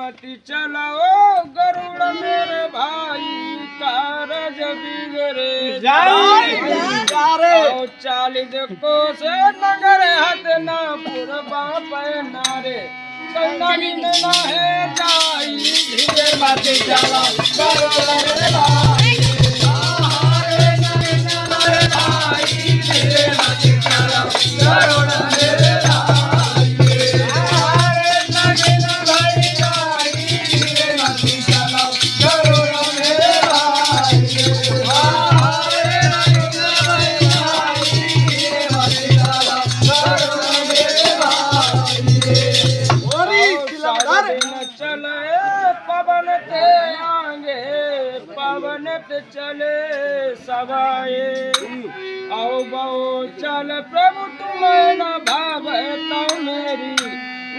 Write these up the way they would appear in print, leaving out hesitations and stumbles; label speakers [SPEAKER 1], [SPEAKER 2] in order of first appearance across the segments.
[SPEAKER 1] मती चलाओ गरुड़ मेरे भाई कारज बिगड़े आओ 40 कोस नगर हथ ना पुरबा नारे कल्याणी में ना है जाई धीरे मती चलाओ गरुड़ मेरे भाई धीरे मती चलाओ गरुड़ मेरे पवन चले सवाए आओ बहु चल प्रभु तुम्हें न भावता मेरी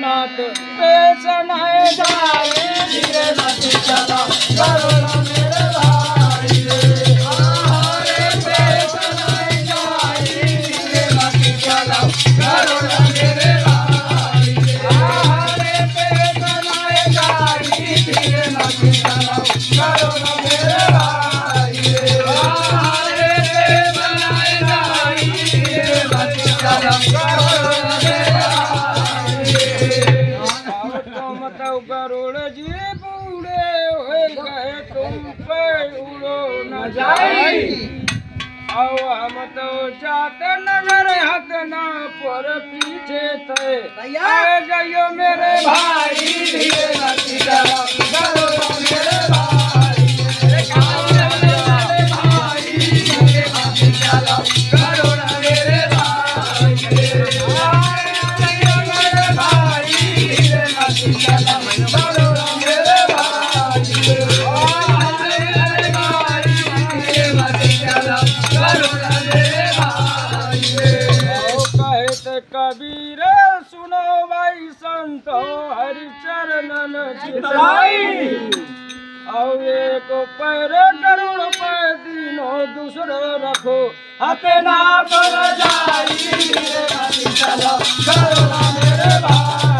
[SPEAKER 1] नाथ पेशन है जाए धीरे मत चला गरुड़ मेरे भाई हमारे पेशन है जाए धीरे मत चला गरुड़ मेरे भाई हमारे पेशन है जाए धीरे मत चला गरुड़ गरुड़ जी बूढ़े हो गए तुम पे उड़ो न जाए आओ हम तो जाते नगर हथ ना पर पीछे थे आए जाइयो मेरे भाई धीरे मती चला गरुड़ मेरे भाई मेरे भाई धीरे मती चला गरुड़ मेरे भाई मेरे भाई धीरे मती चला कबीर सुनो भाई संतो हरि चरणन चितलाई आओ एक पैर गरुड़ पे तीनों दूसरो रखो हथे ना पर जाई धीरे मती चलो गरुड़ मेरे भाई